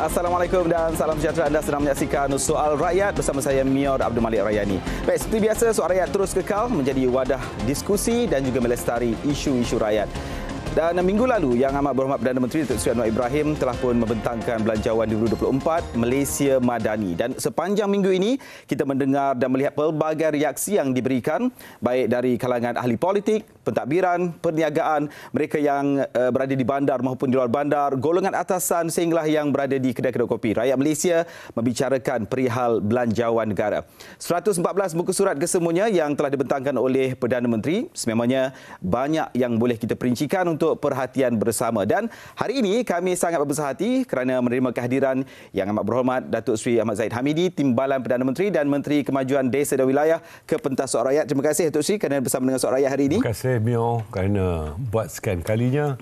Assalamualaikum dan salam sejahtera. Anda sedang menyaksikan Soal Rakyat bersama saya Mior Abdul Malik Rayani. Baik, seperti biasa Soal Rakyat terus kekal menjadi wadah diskusi dan juga melestari isu-isu rakyat. Dan minggu lalu, Yang Amat Berhormat Perdana Menteri Datuk Seri Anwar Ibrahim telah pun membentangkan Belanjawan 2024 Malaysia Madani. Dan sepanjang minggu ini, kita mendengar dan melihat pelbagai reaksi yang diberikan, baik dari kalangan ahli politik, pentadbiran, perniagaan, mereka yang berada di bandar maupun di luar bandar, golongan atasan sehinggalah yang berada di kedai-kedai kopi. Rakyat Malaysia membicarakan perihal Belanjawan Negara. 114 muka surat kesemuanya yang telah dibentangkan oleh Perdana Menteri, sememangnya banyak yang boleh kita perincikan untuk perhatian bersama. Dan hari ini kami sangat berbesar hati kerana menerima kehadiran Yang Amat Berhormat Datuk Seri Ahmad Zahid Hamidi, Timbalan Perdana Menteri dan Menteri Kemajuan Desa dan Wilayah ke pentas Soal Rakyat. Terima kasih Datuk Seri kerana bersama dengan Soal Rakyat hari ini. Terima kasih Mio kerana buat sekian kalinya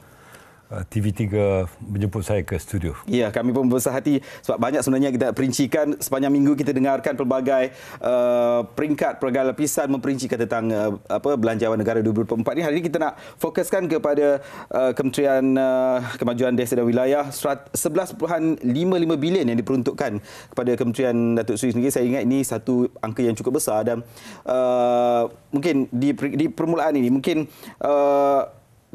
TV3 menjemput saya ke studio. Ya, kami pun berbesar hati sebab banyak sebenarnya kita perincikan sepanjang minggu. Kita dengarkan pelbagai peringkat pelbagai lapisan memperincikan tentang Belanjawan Negara 2024 ini. Hari ini kita nak fokuskan kepada Kementerian Kemajuan Desa dan Wilayah. 11.55 bilion yang diperuntukkan kepada Kementerian Datuk Seri sendiri. Saya ingat ini satu angka yang cukup besar dan mungkin di permulaan ini mungkin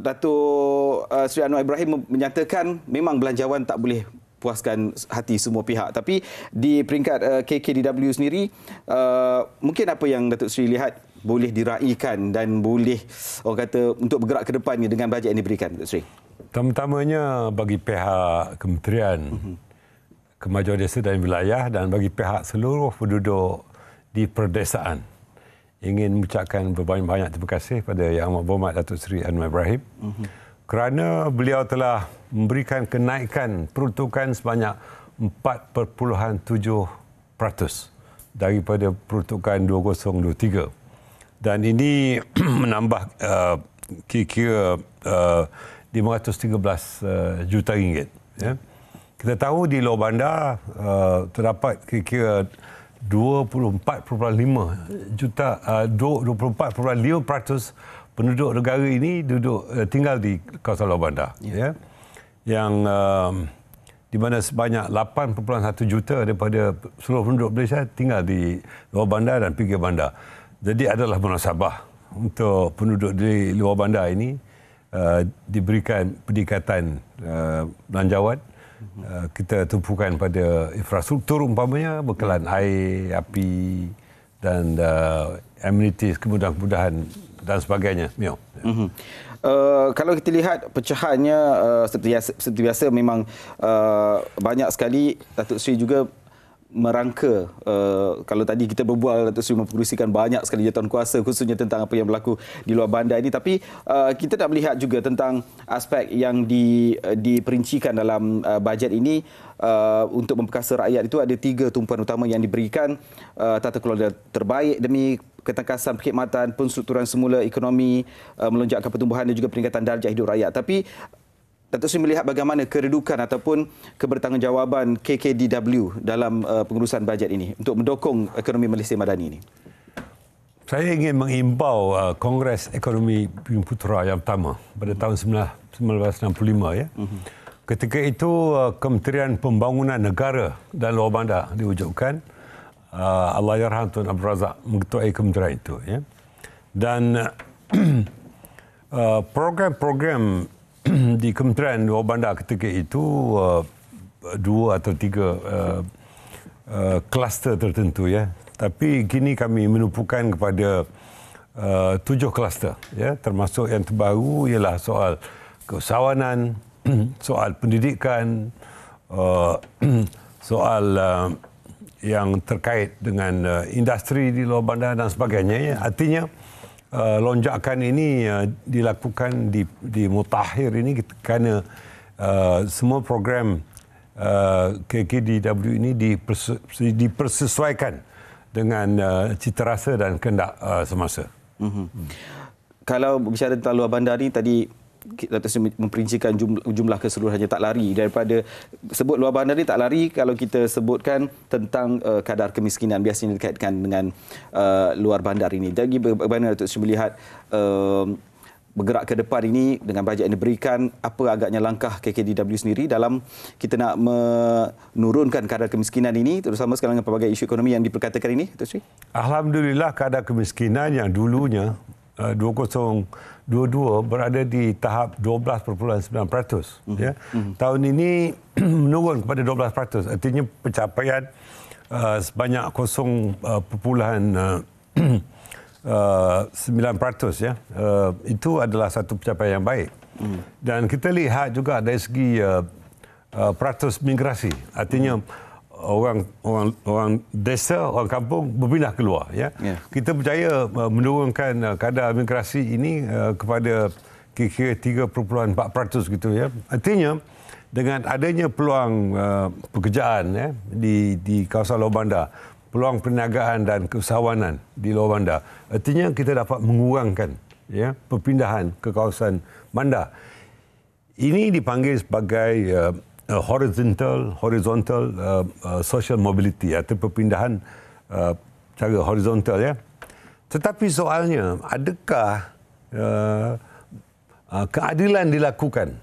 Datuk Seri Anwar Ibrahim menyatakan memang belanjawan tak boleh puaskan hati semua pihak. Tapi di peringkat KKDW sendiri, mungkin apa yang Datuk Seri lihat boleh diraikan dan boleh orang kata untuk bergerak ke depannya dengan bajet yang diberikan, Datuk Seri? Pertama-tamanya bagi pihak Kementerian Kemajuan Desa dan Wilayah dan bagi pihak seluruh penduduk di perdesaan, ingin mengucapkan berbanyak-banyak terima kasih pada Yang Amat Berhormat Datuk Seri Anwar Ibrahim kerana beliau telah memberikan kenaikan peruntukan sebanyak 4.7% daripada peruntukan 2023. Dan ini menambah kira-kira 513 juta ringgit. Ya. Kita tahu di luar bandar terdapat kira-kira 24.5% penduduk negara ini tinggal di kawasan luar bandar. Ya. Yang di mana sebanyak 8.1 juta daripada seluruh penduduk Malaysia tinggal di luar bandar dan pinggir bandar. Jadi adalah munasabah untuk penduduk di luar bandar ini diberikan peningkatan belanjawan. Kita tumpukan pada infrastruktur umpamanya, bekalan air, api dan amenities, kemudahan-kemudahan dan sebagainya. Mio. Kalau kita lihat pecahannya seperti biasa memang banyak sekali. Datuk Seri juga merangka, kalau tadi kita berbual, Datuk Seri memperkongsikan banyak sekali jawatan kuasa khususnya tentang apa yang berlaku di luar bandar ini, tapi kita nak melihat juga tentang aspek yang diperincikan dalam bajet ini. Untuk memperkasa rakyat itu ada 3 tumpuan utama yang diberikan: tata kelola terbaik demi ketangkasan perkhidmatan, penstrukturan semula ekonomi, melonjakkan pertumbuhan dan juga peningkatan darjah hidup rakyat. Tapi Datuk Seri melihat bagaimana keredukan ataupun kebertanggungjawaban KKDW dalam pengurusan bajet ini untuk mendukung ekonomi Malaysia Madani ini? Saya ingin mengimbau Kongres Ekonomi Bumi Putera yang pertama pada tahun 1965. Ya. Ketika itu Kementerian Pembangunan Negara dan Luar Bandar diwujudkan. Allahyarham Tun Abdul Razak mengetuai kementerian itu. Ya. Dan program-program di Kementerian Luar Bandar ketika itu 2 atau 3 kluster tertentu, ya. Tapi kini kami menumpukan kepada 7 kluster, ya, termasuk yang terbaru ialah soal keusahawanan, soal pendidikan, soal yang terkait dengan industri di luar bandar dan sebagainya. Ya. Artinya lonjakan ini dilakukan di mutakhir ini kerana semua program KKDW ini dipersesuaikan dengan cita rasa dan kehendak semasa. Kalau berbicara tentang luar bandar ini, tadi Datuk Seri memperincikan jumlah keseluruhannya tak lari daripada sebut luar bandar ni, tak lari kalau kita sebutkan tentang kadar kemiskinan biasanya dikaitkan dengan luar bandar ini. Jadi bagaimana Datuk Seri melihat bergerak ke depan ini dengan bajet yang diberikan, apa agaknya langkah KKDW sendiri dalam kita nak menurunkan kadar kemiskinan ini, terutama sekarang dengan pelbagai isu ekonomi yang diperkatakan ini, Datuk Seri? Alhamdulillah kadar kemiskinan yang dulunya 2022 berada di tahap 12.9%. Ya. Tahun ini menurun kepada 12%. Artinya pencapaian sebanyak 0.9% ya. Itu adalah satu pencapaian yang baik. Dan kita lihat juga dari segi peratus migrasi. Artinya orang desa, orang kampung berpindah keluar. Ya. Kita berjaya menurunkan kadar migrasi ini kepada kira-kira 3.4% gitu ya. Artinya dengan adanya peluang pekerjaan ya, di kawasan luar bandar, peluang perniagaan dan keusahawanan di luar bandar, artinya kita dapat mengurangkan ya perpindahan ke kawasan bandar. Ini dipanggil sebagai horizontal social mobility atau perpindahan cara horizontal ya. Tetapi soalnya, adakah keadilan dilakukan,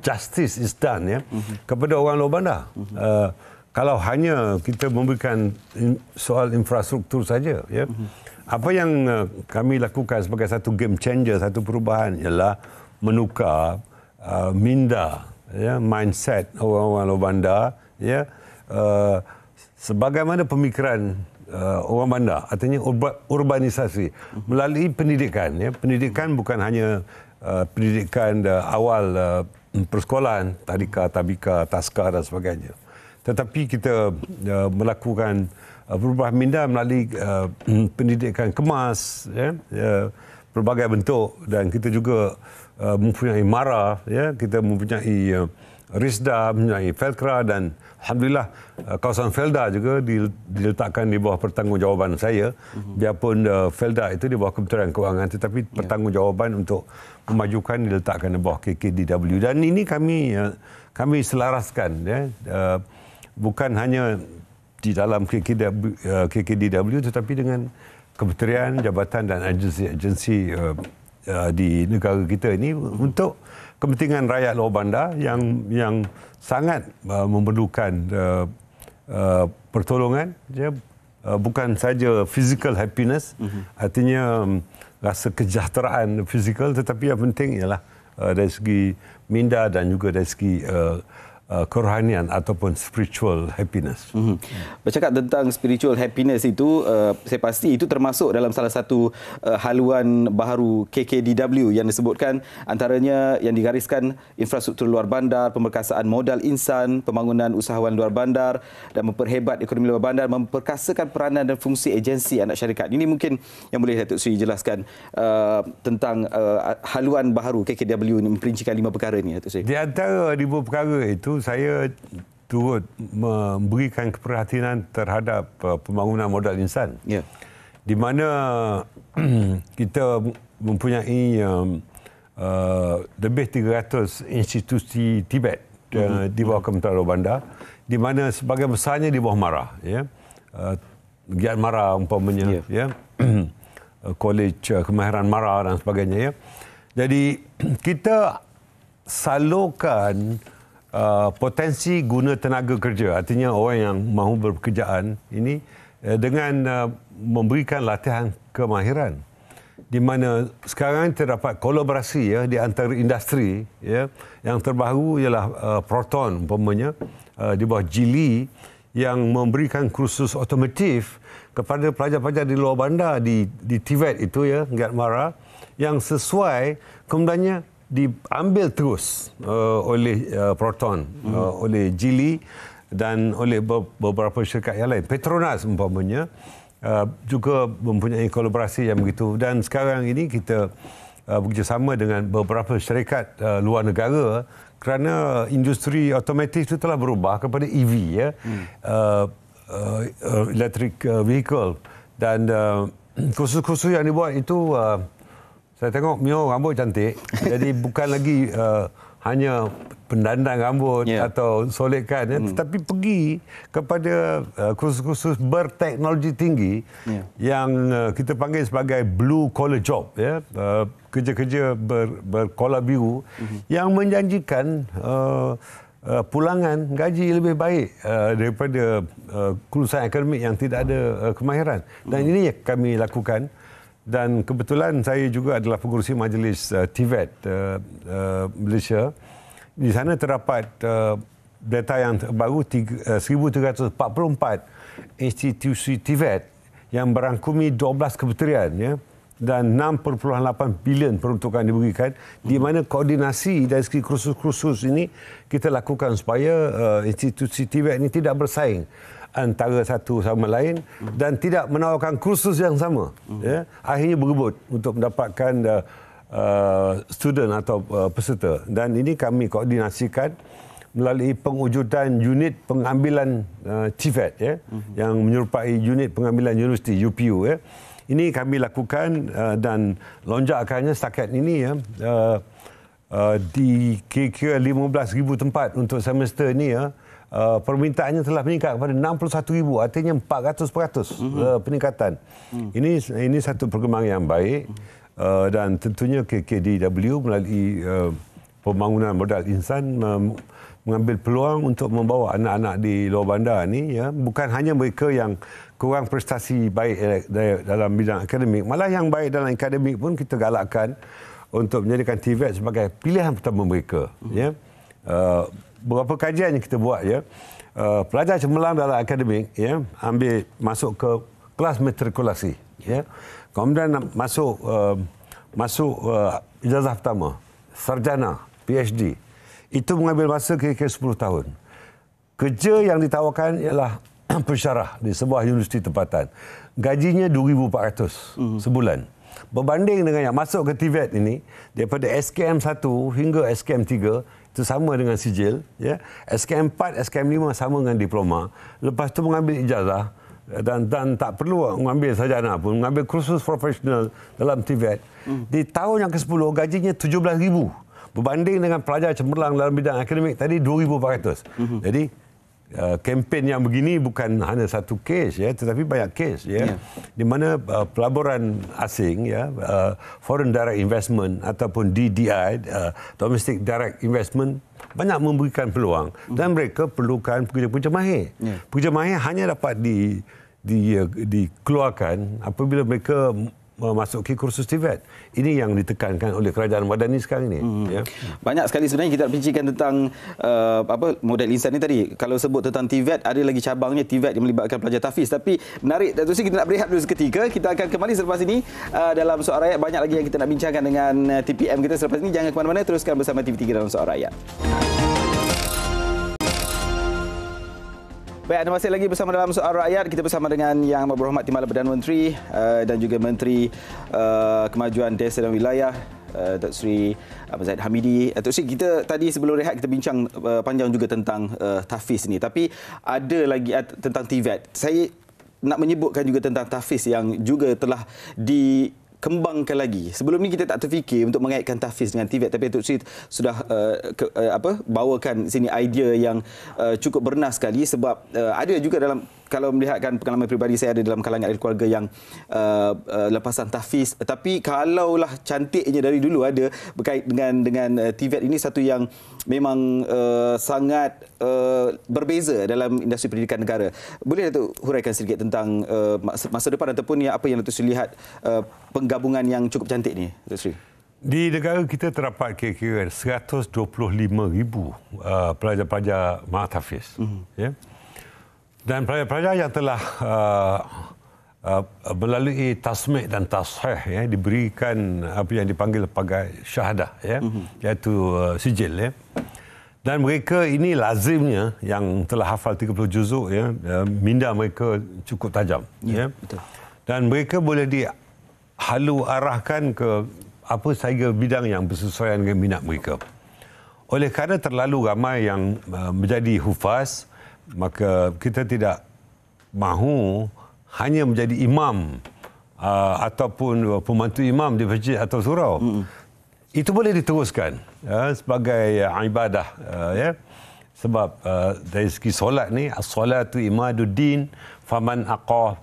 justice is done ya kepada orang luar bandar? Kalau hanya kita memberikan soal infrastruktur saja ya. Apa yang kami lakukan sebagai satu game changer, satu perubahan ialah menukar minda ya, mindset orang-orang luar bandar ya, sebagaimana pemikiran orang bandar, artinya urbanisasi melalui pendidikan ya. Pendidikan bukan hanya pendidikan awal persekolahan, tadika, tabika, taska dan sebagainya, tetapi kita melakukan perubahan minda melalui pendidikan kemas ya, berbagai bentuk, dan kita juga mempunyai MARA ya, kita mempunyai RISDA, mempunyai Felkra, dan alhamdulillah kawasan Felda juga diletakkan di bawah pertanggungjawaban saya. Biarpun Felda itu di bawah Kementerian Kewangan, tetapi pertanggungjawaban untuk memajukan diletakkan di bawah KKDW, dan ini kami selaraskan ya, bukan hanya di dalam KKDW tetapi dengan kementerian, jabatan dan agensi di negara kita ini untuk kepentingan rakyat luar bandar yang sangat memerlukan pertolongan ya, bukan saja physical happiness, artinya rasa kesejahteraan fizikal, tetapi yang penting ialah dari segi minda dan juga dari segi kerohanian ataupun spiritual happiness. Bercakap tentang spiritual happiness itu, saya pasti itu termasuk dalam salah satu haluan baharu KKDW yang disebutkan, antaranya yang digariskan infrastruktur luar bandar, pemerkasaan modal insan, pembangunan usahawan luar bandar dan memperhebat ekonomi luar bandar, memperkasakan peranan dan fungsi agensi anak syarikat. Ini mungkin yang boleh Datuk Seri jelaskan tentang haluan baharu KKDW ini, memperincikan 5 perkara ini, Datuk Seri. Di antara 5 perkara itu, saya turut memberikan keperhatian terhadap pembangunan modal insan. Di mana kita mempunyai lebih 300 institusi Tibet di bawah Kementerian Luar Bandar, di mana sebagian besarnya di bawah MARA ya. Giat MARA umpamanya ya. Kolej Kemahiran MARA dan sebagainya ya. Jadi kita salurkan potensi guna tenaga kerja, artinya orang yang mahu berpekerjaan ini dengan memberikan latihan kemahiran, di mana sekarang terdapat kolaborasi ya di antara industri ya. Yang terbaru ialah Proton umpamanya di bawah Geely yang memberikan kursus otomotif kepada pelajar-pelajar di luar bandar di TVET itu ya, Giat MARA, yang sesuai kemudiannya diambil terus oleh Proton, oleh Geely dan oleh beberapa syarikat yang lain. Petronas umpamanya juga mempunyai kolaborasi yang begitu, dan sekarang ini kita bekerjasama dengan beberapa syarikat luar negara kerana industri otomotif itu telah berubah kepada EV ya, electric vehicle, dan kursus-kursus yang dibuat itu saya tengok Mio rambut cantik. Jadi bukan lagi hanya pendandang rambut atau solekan, tetapi pergi kepada kursus-kursus berteknologi tinggi yang kita panggil sebagai blue collar job, kerja-kerja berkolar biru yang menjanjikan pulangan gaji lebih baik daripada kelulusan akademik yang tidak ada kemahiran. Dan ini yang kami lakukan. Dan kebetulan saya juga adalah pengurusi majlis TVET Malaysia. Di sana terdapat data yang terbaru 1,344 institusi TVET yang merangkumi 12 kementerian, dan 6.8 bilion peruntukan diberikan, di mana koordinasi dari segi kursus-kursus ini kita lakukan supaya institusi TVET ini tidak bersaing antara satu sama lain dan tidak menawarkan kursus yang sama. Akhirnya berebut untuk mendapatkan student atau peserta. Dan ini kami koordinasikan melalui pengujudan unit pengambilan TVET, yang menyerupai unit pengambilan universiti UPU. Ini kami lakukan dan lonjakannya setakat ini di kira-kira 15,000 tempat untuk semester ini. Permintaannya telah meningkat kepada 61,000, artinya 400% peningkatan. Ini satu perkembangan yang baik, dan tentunya KKDW melalui pembangunan modal insan mengambil peluang untuk membawa anak-anak di luar bandar ni, bukan hanya mereka yang kurang prestasi baik dalam bidang akademik, malah yang baik dalam akademik pun kita galakkan untuk menjadikan TVET sebagai pilihan pertama mereka. Beberapa kajian yang kita buat, pelajar cemerlang dalam akademik ambil masuk ke kelas matrikulasi, kemudian masuk ijazah pertama, sarjana, PhD, itu mengambil masa kira-kira 10 tahun. Kerja yang ditawarkan ialah pensyarah di sebuah universiti tempatan, gajinya 2,400 sebulan. Berbanding dengan yang masuk ke TVET ini, daripada SKM 1 hingga SKM 3 itu sama dengan sijil, SKM 4, SKM 5 sama dengan diploma. Lepas tu mengambil ijazah dan tak perlu mengambil sarjana pun, mengambil kursus profesional dalam TVET. Di tahun yang ke-10 gajinya 17,000. Berbanding dengan pelajar cemerlang dalam bidang akademik tadi 2,400. Jadi kempen yang begini bukan hanya satu kes, tetapi banyak kes, di mana pelaburan asing, foreign direct investment ataupun DDI, domestic direct investment, banyak memberikan peluang, dan mereka perlukan pekerja-pekerja mahir. Pekerja mahir hanya dapat dikeluarkan apabila mereka memasuki kursus TVET. Ini yang ditekankan oleh kerajaan Madani sekarang ini. Banyak sekali sebenarnya kita nak bincangkan tentang model insan ni tadi. Kalau sebut tentang TVET, ada lagi cabangnya TVET yang melibatkan pelajar tahfiz. Tapi menarik, Datuk Seri, kita nak berehat dulu seketika. Kita akan kembali selepas ini dalam Soal Rakyat. Banyak lagi yang kita nak bincangkan dengan TPM kita selepas ini. Jangan ke mana-mana, teruskan bersama TV3 dalam Soal Rakyat. Baik, anda masih lagi bersama dalam Soal Rakyat. Kita bersama dengan Yang Berhormat Timbalan Perdana Menteri dan juga Menteri Kemajuan Desa dan Wilayah, Datuk Seri Ahmad Zahid Hamidi. Datuk Seri, kita tadi sebelum rehat kita bincang panjang juga tentang tahfiz ini. Tapi ada lagi tentang TVET. Saya nak menyebutkan juga tentang tahfiz yang juga telah dikembangkan lagi. Sebelum ni kita tak terfikir untuk mengaitkan tahfiz dengan TVET, tapi Datuk Seri sudah bawakan sini idea yang cukup bernas sekali, sebab ada juga dalam, kalau melihatkan pengalaman peribadi saya, ada dalam kalangan ahli keluarga yang lepasan tahfiz. Tapi kalaulah cantiknya dari dulu ada berkait dengan TVET ini, satu yang memang sangat berbeza dalam industri pendidikan negara. Boleh Datuk huraikan sedikit tentang masa depan ataupun apa yang Datuk Seri lihat penggabungan yang cukup cantik ni, Datuk Seri? Di negara kita terdapat kira-kira 125,000 pelajar-pelajar tahfiz. Dan pelajar-pelajar yang telah melalui tasmik dan tashih, diberikan apa yang dipanggil sebagai syahadah, iaitu sijil. Dan mereka ini lazimnya yang telah hafal 30 juzuk, minda mereka cukup tajam. Betul. Dan mereka boleh dihalu arahkan ke apa sahaja bidang yang bersesuaian dengan minat mereka. Oleh kerana terlalu ramai yang menjadi hufaz, maka kita tidak mahu hanya menjadi imam ataupun pembantu imam di masjid atau surau. itu boleh diteruskan sebagai ibadah, ya. Sebab dari segi solat ni, as-salatu imaduddin faman aqam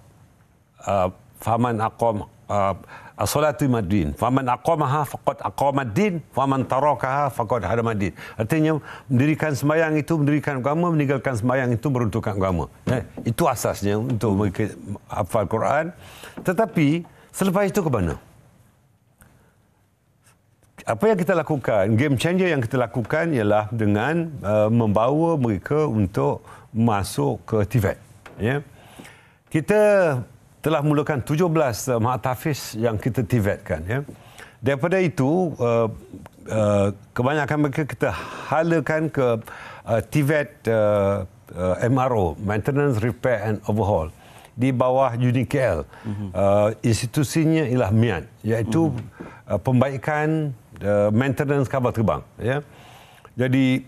as-salatu imaduddin faman aqamaha faqad aqamaddin faman tarakaha faqad hadamaddin. Artinya mendirikan sembahyang itu mendirikan agama, meninggalkan sembahyang itu meruntuhkan agama. Itu asasnya untuk mereka hafal Quran. Tetapi selepas itu ke mana? Apa yang kita lakukan, game changer yang kita lakukan ialah dengan membawa mereka untuk masuk ke TVET. Ya. Kita telah mulakan 17 Mahatafiz yang kita TVET-kan. Ya. Daripada itu, kebanyakan mereka kita halakan ke TVET MRO, Maintenance, Repair and Overhaul, di bawah UniKL. Institusinya ialah MIAT, iaitu pembaikan maintenance kapal terbang. Ya. Jadi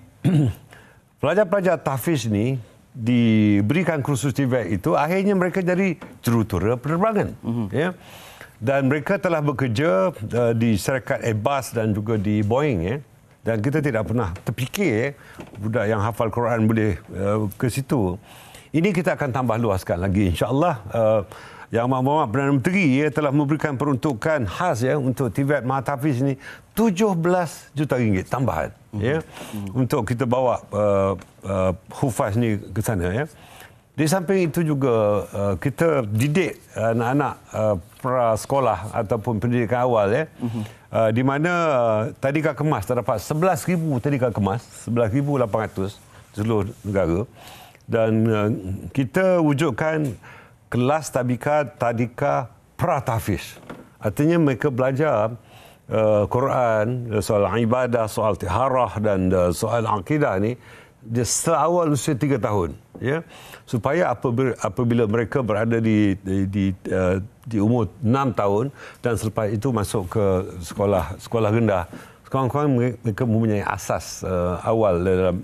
pelajar-pelajar tahfiz ni diberikan kursus TVET itu, akhirnya mereka jadi jurutera penerbangan. Ya. Dan mereka telah bekerja di syarikat Airbus dan juga di Boeing. Ya. Dan kita tidak pernah terfikir budak yang hafal Quran boleh ke situ. Ini kita akan tambah luaskan lagi, insya-Allah. Yang Mahmud Perdana Menteri telah memberikan peruntukan khas untuk TVET Mahatafiz ini 17 juta ringgit tambahan untuk kita bawa hufaz ni ke sana. Ya. Di samping itu juga kita didik anak-anak prasekolah ataupun pendidikan awal, di mana tadika kemas terdapat 11,000 tadika kemas, 11,800 seluruh negara, dan kita wujudkan kelas tadika pratahfiz. Artinya mereka belajar Quran, soal ibadah, soal tiharah dan soal akidah ni seawal usia 3 tahun. Ya, supaya apabila mereka berada di umur 6 tahun dan selepas itu masuk ke sekolah rendah, sekurang-kurangnya mereka mempunyai asas awal dalam.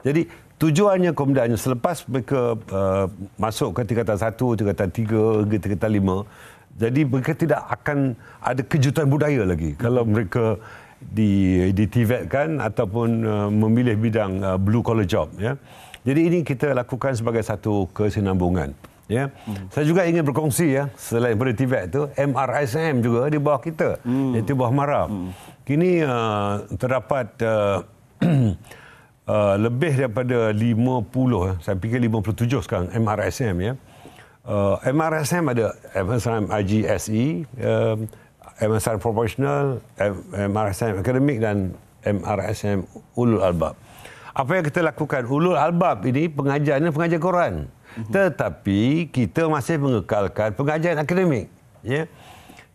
Jadi tujuannya, kemudiannya selepas mereka masuk ke tingkatan 1, tingkatan 3, tingkatan 5, jadi mereka tidak akan ada kejutan budaya lagi kalau mereka di TVET kan ataupun memilih bidang blue collar job. Ya. Jadi ini kita lakukan sebagai satu kesinambungan. Ya. Saya juga ingin berkongsi, ya, selain daripada TVET itu, MRSM juga di bawah kita, iaitu bawah MARA. Kini terdapat lebih daripada 50, saya fikir 57 sekarang MRSM. Ya. MRSM ada MRSM IGSE, MRSM Professional, MRSM Akademik dan MRSM Ulul Albab. Apa yang kita lakukan? Ulul Albab ini pengajarannya pengajar Quran. Tetapi kita masih mengekalkan pengajaran akademik. Ya.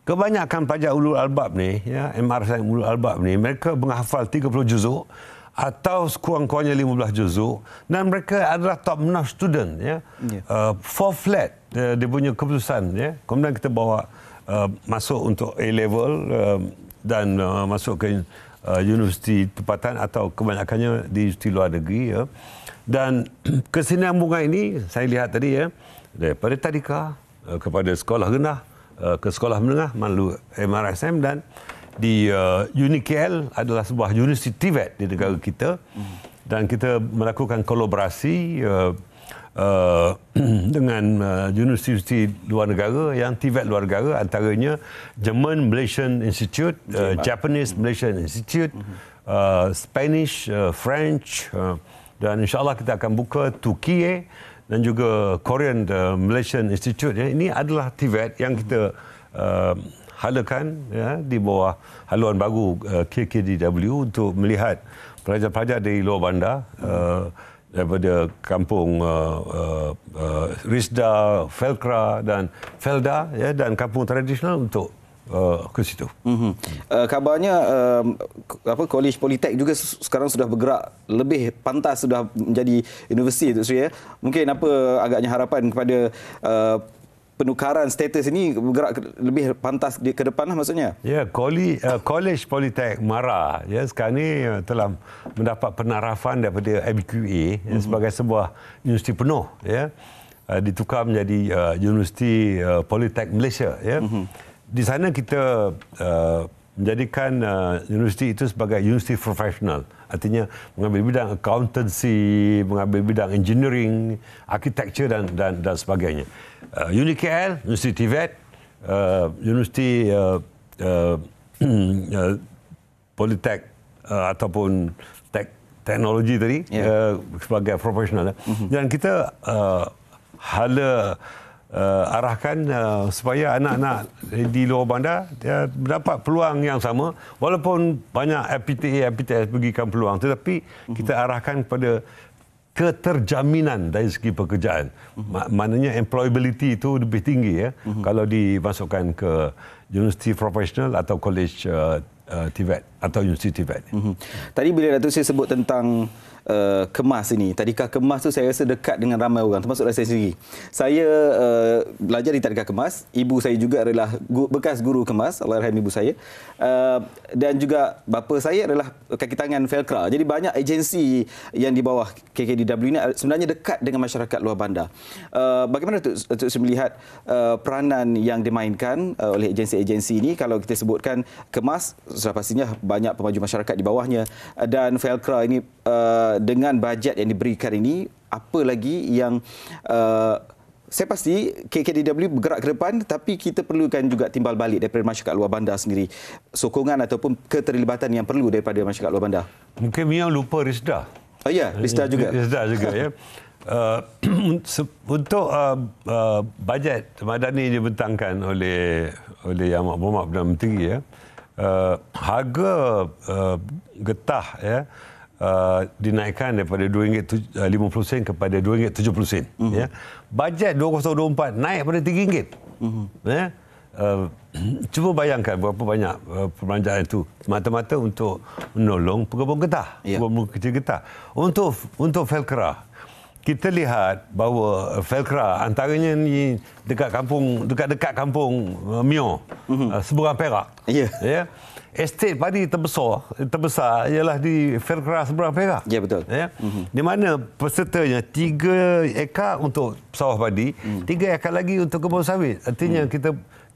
Kebanyakan pelajar Ulul Albab ni, ya, MRSM Ulul Albab ni, mereka menghafal 30 juzuk atau sekurang-kurangnya 15 juzuk, dan mereka adalah top notch student. Ya. 4 flat dia punya keputusan. Ya. Kemudian kita bawa masuk untuk A-level dan masuk ke universiti tempatan atau kebanyakannya di universiti luar negeri. Ya. Dan kesinambungan ini saya lihat tadi, ya, daripada tadika kepada sekolah rendah ke sekolah menengah melalui MRSM, dan di UniKL adalah sebuah universiti TVET di negara kita, dan kita melakukan kolaborasi dengan universiti luar negara yang TVET luar negara, antaranya German Malaysian Institute, Japanese Malaysian Institute, Spanish, French, dan insyaAllah kita akan buka Turki dan juga Korean Malaysian Institute. Ini adalah TVET yang kita halakan, ya, di bawah haluan baru KKDW untuk melihat pelajar-pelajar dari luar bandar, daripada kampung Risda, Felkra dan Felda, ya, dan kampung tradisional untuk ke situ. Kabarnya Kolej Politek juga sekarang sudah bergerak lebih pantas, sudah menjadi universiti, Tuk Sri. Ya. Mungkin apa agaknya harapan kepada penukaran status ini bergerak lebih pantas ke depan lah maksudnya? Ya, Kolej Politek MARA, ya, sekarang ini telah mendapat penarafan daripada ABQA, ya, sebagai sebuah universiti penuh, ya, ditukar menjadi Universiti Politek Malaysia. Ya. Di sana kita menjadikan universiti itu sebagai universiti profesional. Artinya mengambil bidang accountancy, mengambil bidang engineering, architecture dan sebagainya. UniKL, Universiti TVET, Universiti Politek ataupun teknologi tadi sebagai profesional. Dan kita arahkan supaya anak-anak di luar bandar mendapat peluang yang sama, walaupun banyak FPTA, FPTS berikan peluang, tetapi kita arahkan kepada keterjaminan dari segi pekerjaan. Maknanya employability itu lebih tinggi kalau dimasukkan ke universiti profesional atau college TVET atau universiti TVET. Tadi bila Datuk Seri sebut tentang kemas ini, tadika kemas tu saya rasa dekat dengan ramai orang, termasuklah saya sendiri. Saya belajar di tadika kemas, ibu saya juga adalah bekas guru kemas, Allahyarham ibu saya, dan juga bapa saya adalah kaki tangan Felcra. Jadi banyak agensi yang di bawah KKDW ini sebenarnya dekat dengan masyarakat luar bandar. Bagaimana Datuk Seri melihat peranan yang dimainkan oleh agensi-agensi ini? Kalau kita sebutkan kemas, sudah pastinya banyak pemaju masyarakat di bawahnya, dan Felcra ini dengan bajet yang diberikan ini, apa lagi yang saya pasti KKDW bergerak ke depan, tapi kita perlukan juga timbal balik daripada masyarakat luar bandar sendiri, sokongan ataupun keterlibatan yang perlu daripada masyarakat luar bandar. Mungkin Mia lupa Risda. Oh ya, Risda juga. Risda juga ya. Untuk bajet madani dibentangkan oleh Yang Berhormat Perdana Menteri harga getah dinaikkan daripada RM2.50 kepada RM2.70. Bajet 2024 naik pada RM3. Cuba bayangkan berapa banyak perbelanjaan itu semata-mata untuk menolong pengembang getah, pengembang kecil getah. Untuk Felcra, kita lihat bahawa Felcra antaranya ni dekat kampung Mio, Seberang Perak. Estate padi terbesar ialah di Felcra Seberang Perak. Ya, betul. Di mana pesertanya 3 ekar untuk sawah padi, 3 ekar lagi untuk kebun sawit. Artinya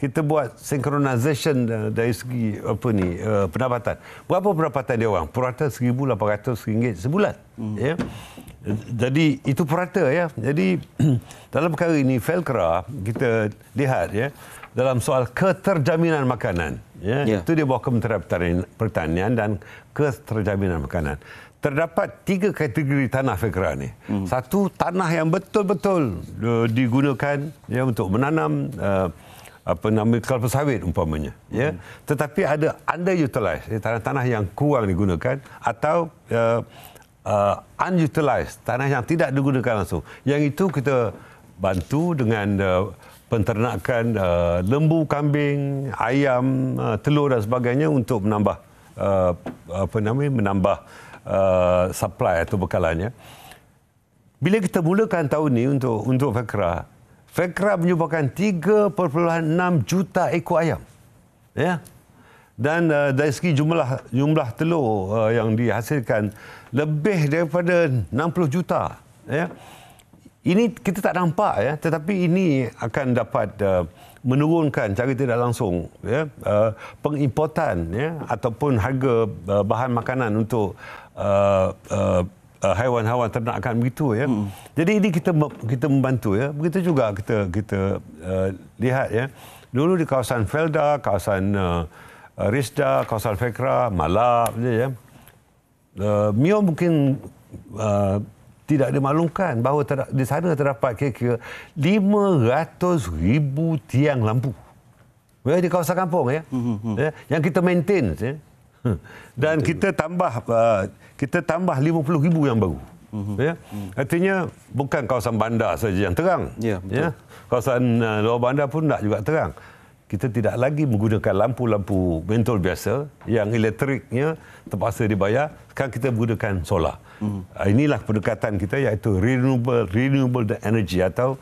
kita buat synchronization dari segi pendapatan. Berapa pendapatan dia orang? Purata RM1,800 sebulan. Jadi itu purata Jadi dalam perkara ini Felcra kita lihat dalam soal keterjaminan makanan. Itu di bawah Kementerian Pertanian dan keterjaminan makanan. Terdapat 3 kategori tanah Felcra ni. Satu, tanah yang betul-betul digunakan untuk menanam kelapa sawit umpamanya. Tetapi ada underutilized, tanah-tanah yang kurang digunakan atau unutilized, tanah yang tidak digunakan langsung. Yang itu kita bantu dengan penternakan lembu, kambing, ayam, telur dan sebagainya untuk menambah supply atau bekalannya. Bila kita mulakan tahun ini untuk Felcra menyumbangkan 3.6 juta ekor ayam. Dan dari segi jumlah telur yang dihasilkan lebih daripada 60 juta. Ini kita tak nampak tetapi ini akan dapat menurunkan cara tidak langsung pengimportan ataupun harga bahan makanan untuk haiwan-haiwan ternakan begitu Jadi ini kita membantu Begitu juga kita lihat dulu di kawasan Felda, kawasan Risda, kawasan Felcra, Malap Mio mungkin tidak dimaklumkan bahawa di sana terdapat kira-kira 500,000 tiang lampu di kawasan kampung yang kita maintain dan kita tambah 50,000 yang baru. Artinya bukan kawasan bandar saja yang terang. Kawasan luar bandar pun tak juga terang. Kita tidak lagi menggunakan lampu-lampu mentol biasa yang elektriknya terpaksa dibayar. Sekarang kita menggunakan solar. Inilah pendekatan kita, iaitu renewable energy atau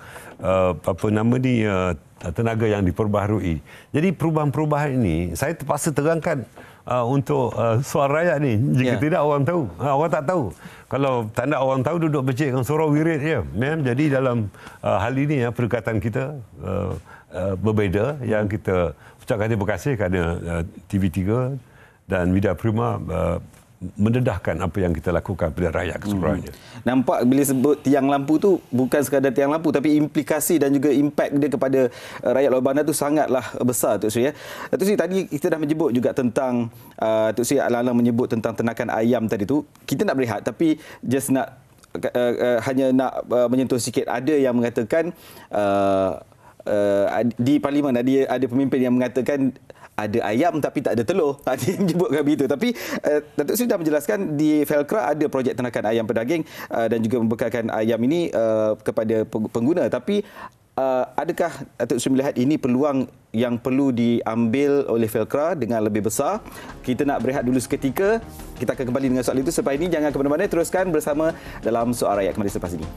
tenaga yang diperbaharui. Jadi perubahan-perubahan ini saya terpaksa terangkan untuk soal rakyat ni. Jika tidak orang tahu, orang tak tahu. Kalau tak nak orang tahu, duduk becik dengan surau wirid Jadi dalam hal ini pendekatan kita berbeza yang kita ucapkan terima kasih kerana TV3 dan Media Prima mendedahkan apa yang kita lakukan pada rakyat keseluruhannya. Nampak bila sebut tiang lampu tu bukan sekadar tiang lampu tapi implikasi dan juga impak dia kepada rakyat luar bandar tu sangatlah besar Tok Sri. Tok Sri, tadi kita dah menyebut juga tentang Tok Sri alang-alang menyebut tentang ternakan ayam tadi tu. Kita nak berehat tapi just nak hanya nak menyentuh sikit. Ada yang mengatakan di parlimen ada pemimpin yang mengatakan ada ayam tapi tak ada telur. Dia menyebutkan begitu. Tapi Datuk Seri dah menjelaskan di Felcra ada projek ternakan ayam pedaging dan juga membekalkan ayam ini kepada pengguna. Tapi adakah Datuk Seri melihat ini peluang yang perlu diambil oleh Felcra dengan lebih besar? Kita nak berehat dulu seketika. Kita akan kembali dengan soal itu. Selepas ini jangan ke mana-mana, teruskan bersama dalam Soal Rakyat kembali selepas ini.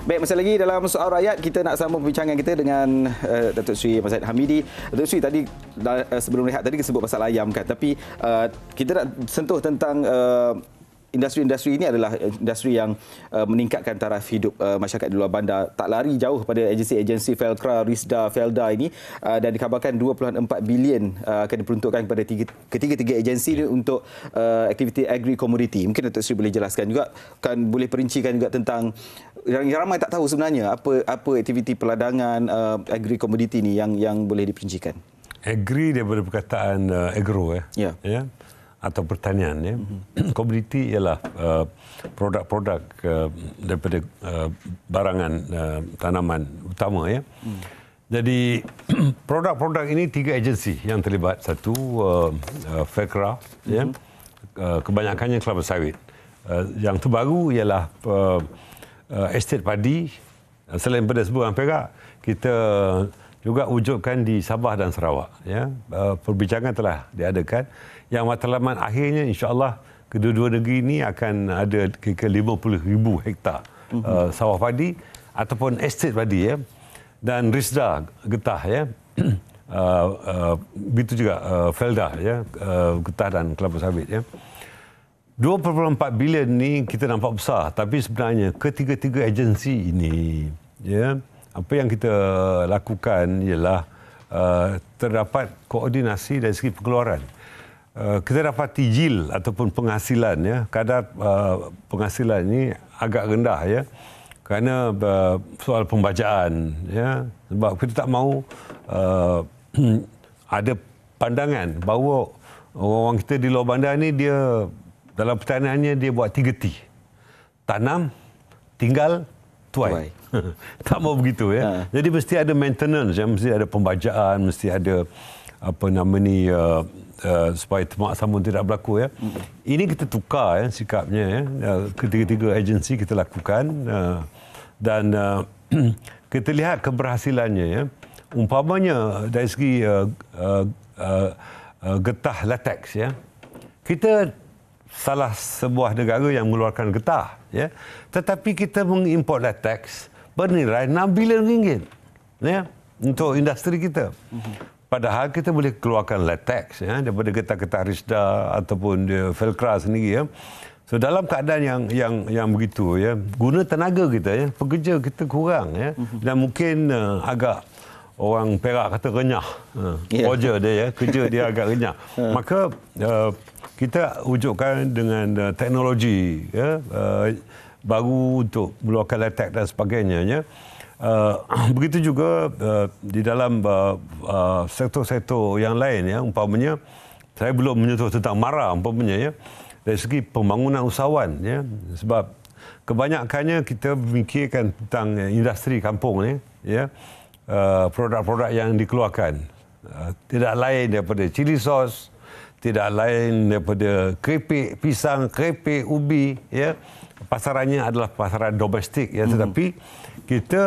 Baik, masih lagi dalam Soal Rakyat, kita nak sambung perbincangan kita dengan Datuk Seri Ahmad Zahid Hamidi. Datuk Seri, tadi sebelum rehat tadi sebut pasal ayam kan, tapi kita nak sentuh tentang industri-industri ini adalah industri yang meningkatkan taraf hidup masyarakat di luar bandar. Tak lari jauh pada agensi-agensi Felcra, Risda, Felda ini dan dikabarkan 2.4 bilion akan diperuntukkan kepada ketiga-tiga agensi ini untuk aktiviti agri-komoditi. Mungkin Datuk Seri boleh jelaskan juga, kan boleh perincikan juga tentang yang ramai tak tahu sebenarnya apa aktiviti peladangan agri-komoditi ini yang boleh diperincikan. Agri daripada perkataan agro ya. Atau pertanian ya. Komoditi ialah produk-produk daripada barangan tanaman utama ya. Jadi produk-produk ini 3 agensi yang terlibat. Satu Felcra ya. Kebanyakannya kelapa sawit. Yang terbaru ialah estate padi. Selain pada Seberang Perak, kita juga wujudkan di Sabah dan Sarawak ya. Perbincangan telah diadakan yang matlamat akhirnya insya-Allah kedua-dua negeri ini akan ada kira 50,000 hektar sawah padi ataupun estate padi ya, dan Risda getah ya. Begitu juga Felda ya, getah dan kelapa sawit ya. 2.4 bilion ni kita nampak besar, tapi sebenarnya ketiga-tiga agensi ini ya, apa yang kita lakukan ialah terdapat koordinasi dari segi pengeluaran. Kita dapati yield ataupun penghasilan ya, kadar penghasilan ini agak rendah ya, kerana soal pembajaan ya, sebab kita tak mahu ada pandangan bahawa orang kita di luar bandar ni dia dalam pertaniannya dia buat 3T, tanam, tinggal, tuai. Tak mau begitu ya. Jadi mesti ada maintenance, ya, mesti ada pembajaan, mesti ada apa nama ni supaya temak sambun tidak berlaku ya. Ini kita tukar ya sikapnya ya. Ketiga-tiga agensi kita lakukan dan kita lihat keberhasilannya ya. Umpamanya dari segi getah latex ya. Kita salah sebuah negara yang mengeluarkan getah ya. Tetapi kita mengimport latex bernilai 6 bilion ringgit ya untuk industri kita. Padahal kita boleh keluarkan latex ya, daripada getah-getah Risda ataupun Felcra sendiri ya. So dalam keadaan yang begitu ya, guna tenaga kita ya, pekerja kita kurang ya, dan mungkin agak orang Perak kata renyah. Kerja dia ya, kerja dia agak renyah. Maka kita wujudkan dengan teknologi ya, baru untuk mengeluarkan latex dan sebagainya ya. Begitu juga di dalam sektor-sektor yang lain ya, umpamanya saya belum menyentuh tentang MARA umpamanya ya, dari segi pembangunan usahawan ya, sebab kebanyakannya kita memikirkan tentang industri kampung ni ya, produk-produk yang dikeluarkan tidak lain daripada chili sauce, tidak lain daripada keripik pisang, keripik ubi ya. Pasarannya adalah pasaran domestik ya, tetapi kita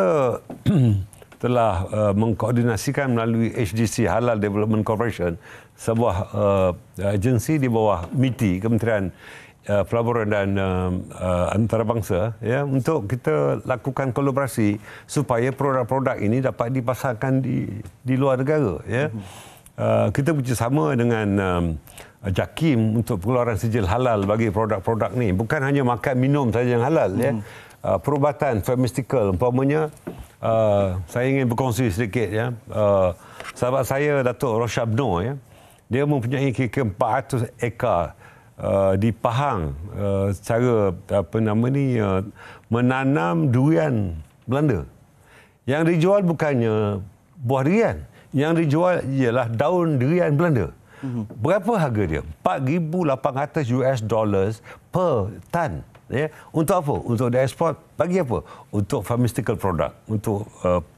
telah mengkoordinasikan melalui HDC, Halal Development Corporation, sebuah agensi di bawah MITI, Kementerian Pelaburan dan Antarabangsa ya, untuk kita lakukan kolaborasi supaya produk-produk ini dapat dipasarkan di luar negara ya. Kita bekerjasama dengan JAKIM untuk pengeluaran sijil halal bagi produk-produk ni. Bukan hanya makan minum saja yang halal ya. perubatan pharmaceutical, umpamanya saya ingin berkongsi sedikit ya. Sahabat saya Datuk Roshabno ya, dia mempunyai kira 400 ekar di Pahang, cara menanam durian Belanda. Yang dijual bukannya buah durian, yang dijual ialah daun durian Belanda. Berapa harga dia? $4,800 per tan. Ya, untuk apa? Untuk diekspor. Bagi apa? Untuk pharmaceutical product, untuk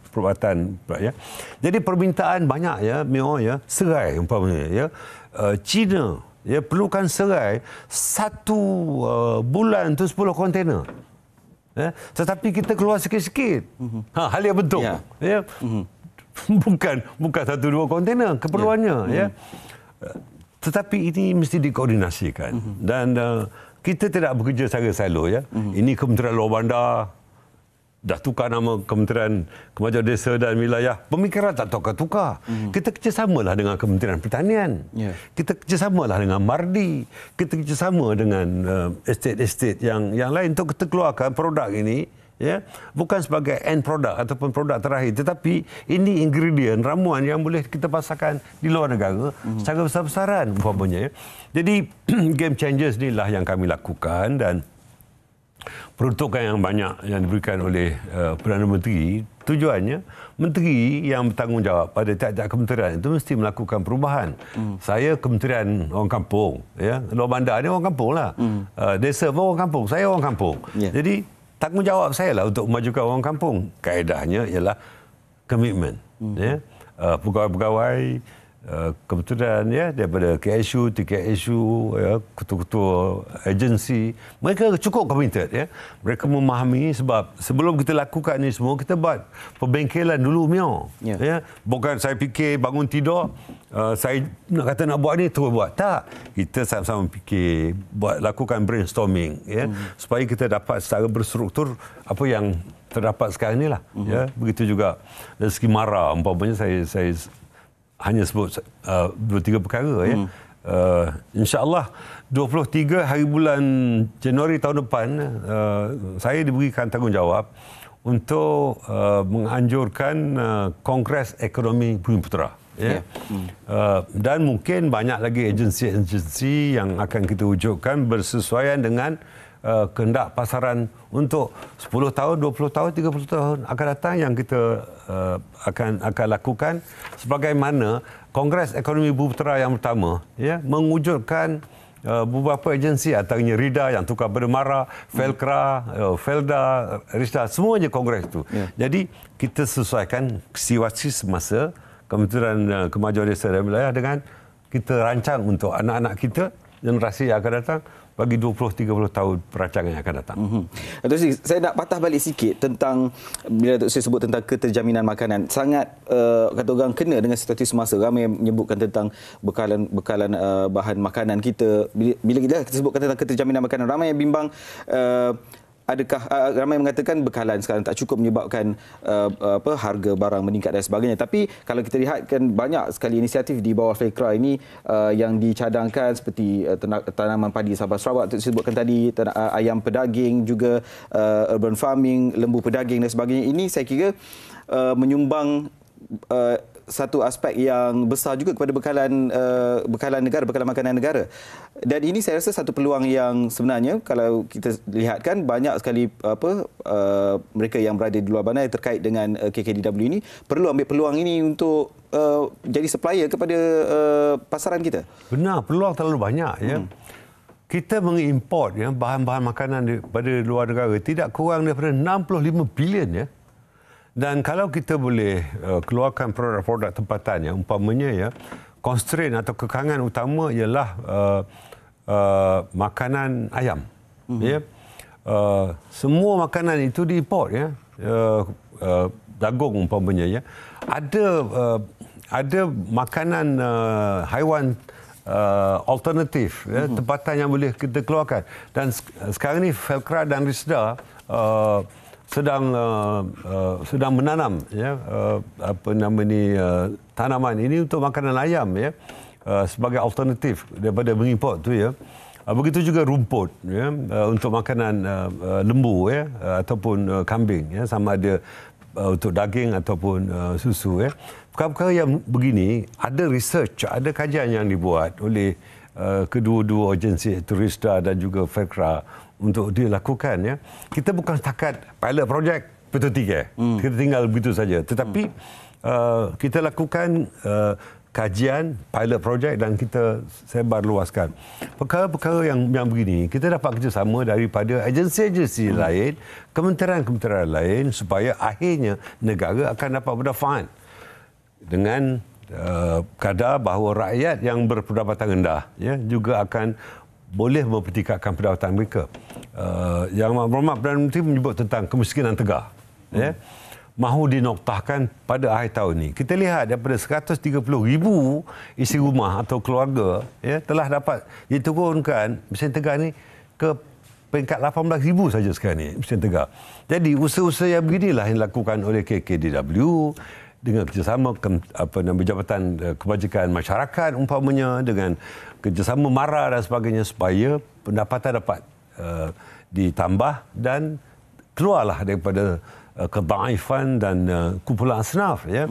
perubatan ya. Jadi permintaan banyak ya, serai umpamanya ya. China ya perlukan serai satu bulan tu 10 kontainer. Ya, tetapi kita keluar sikit-sikit. Hal yang betul. Ya. Bukan 1-2 kontainer keperluannya ya. Tetapi ini mesti dikoordinasikan dan kita tidak bekerja secara silo ya. Ini Kementerian Luar Bandar dah tukar nama Kementerian Kemajuan Desa dan Wilayah. Pemikiran tak tukar-tukar. Kita kerjasamalah dengan Kementerian Pertanian. Kita kerjasamalah dengan Mardi. Kita kerjasama dengan estate-estate yang lain untuk kita keluarkan produk ini ya, bukan sebagai end product ataupun produk terakhir, tetapi ini ingredient ramuan yang boleh kita pasarkan di luar negara secara besar-besaran umpamanya ya. Jadi game changers inilah yang kami lakukan dan peruntukan yang banyak yang diberikan oleh Perdana Menteri, tujuannya menteri yang bertanggungjawab pada tiap-tiap kementerian itu mesti melakukan perubahan. Saya Kementerian Orang Kampung ya, Luar Bandar ni orang kampung lah. Desa pun orang kampung, saya orang kampung. Jadi tanggungjawab saya lah untuk memajukan orang kampung. Kaedahnya ialah komitmen. Ya. Pegawai-pegawai kementerian ya, daripada KSU, TKSU, ya, ketua-ketua agensi, mereka cukup committed ya. Mereka memahami sebab sebelum kita lakukan ini semua, kita buat pembengkelan dulu ya. Bukan saya fikir bangun tidur, saya nak buat ni terus buat. Tak. Kita sama-sama fikir, lakukan brainstorming ya, supaya kita dapat secara berstruktur apa yang terdapat sekarang ni lah. Ya. Begitu juga dari segi MARA, umpamanya saya hanya sebut 2-3 perkara ya. InsyaAllah 23 hari bulan Januari tahun depan saya diberikan tanggungjawab untuk menganjurkan Kongres Ekonomi Bumiputera ya. Dan mungkin banyak lagi agensi-agensi yang akan kita wujudkan bersesuaian dengan kehendak pasaran untuk 10 tahun, 20 tahun, 30 tahun akan datang yang kita akan lakukan sebagaimana Kongres Ekonomi Bumiputera yang pertama ya, mewujudkan beberapa agensi antaranya RIDA yang tukar pada MARA, Felkra, Felda, RISDA, semuanya kongres itu. Jadi kita sesuaikan situasi semasa Kementerian Kemajuan Desa dan Wilayah dengan kita rancang untuk anak-anak kita, generasi yang akan datang bagi 20-30 tahun perancangan yang akan datang. Datuk Seri, saya nak patah balik sikit tentang bila Datuk Seri sebut tentang keterjaminan makanan. Sangat kata orang kena dengan situasi semasa. Ramai menyebutkan tentang bekalan bahan makanan kita. Bila kita sebutkan tentang keterjaminan makanan, ramai yang bimbang adakah ramai mengatakan bekalan sekarang tak cukup menyebabkan harga barang meningkat dan sebagainya. Tapi kalau kita lihatkan banyak sekali inisiatif di bawah Felkra ini yang dicadangkan seperti tanaman padi Sabah Sarawak disebutkan tadi, ayam pedaging, juga urban farming, lembu pedaging dan sebagainya. Ini saya kira menyumbang satu aspek yang besar juga kepada bekalan negara, bekalan makanan negara. Dan ini saya rasa satu peluang yang sebenarnya kalau kita lihatkan banyak sekali mereka yang berada di luar bandar terkait dengan KKDW ini perlu ambil peluang ini untuk jadi supplier kepada pasaran kita. Benar, peluang terlalu banyak ya. Kita mengimport ya bahan-bahan makanan daripada luar negara tidak kurang daripada 65 bilion ya. Dan kalau kita boleh keluarkan produk-produk tempatan ya, umpamanya ya, constraint atau kekangan utama ialah makanan ayam. Ya. Semua makanan itu diimport ya. Jagung umpamanya ya. Ada makanan haiwan alternatif ya, tempatan yang boleh kita keluarkan. Dan sekarang ni Felkra dan RISDA sedang menanam ya tanaman ini untuk makanan ayam ya, sebagai alternatif daripada mengimport tu ya. Begitu juga rumput ya, untuk makanan lembu ya, ataupun kambing ya, sama ada untuk daging ataupun susu ya. Perkara-perkara yang begini ada research, ada kajian yang dibuat oleh kedua-dua agensi Turisda dan juga FERCRA untuk dilakukan ya. Kita bukan setakat pilot project betul tiga. Kita tinggal begitu saja. Tetapi kita lakukan kajian pilot project dan kita sebar luaskan. Perkara-perkara yang begini, kita dapat kerjasama daripada agensi-agensi lain, kementerian-kementerian lain supaya akhirnya negara akan dapat bermanfaat dengan kadar bahawa rakyat yang berpendapatan rendah ya, juga akan boleh mempertingkatkan pendapatan mereka. Yang Berhormat Perdana Menteri menyebut tentang kemiskinan tegak. Ya. Mahu dinoktahkan pada akhir tahun ini. Kita lihat daripada 130,000 isi rumah atau keluarga ya, telah dapat diturunkan miskin tegak ni ke peringkat 18,000 saja sekarang ni miskin tegak. Jadi usaha-usaha yang beginilah yang dilakukan oleh KKDW dengan kerjasama Jabatan Kebajikan Masyarakat umpamanya, dengan kerjasama MARA dan sebagainya, supaya pendapatan dapat ditambah dan keluarlah daripada kedaifan dan kumpulan asnaf ya.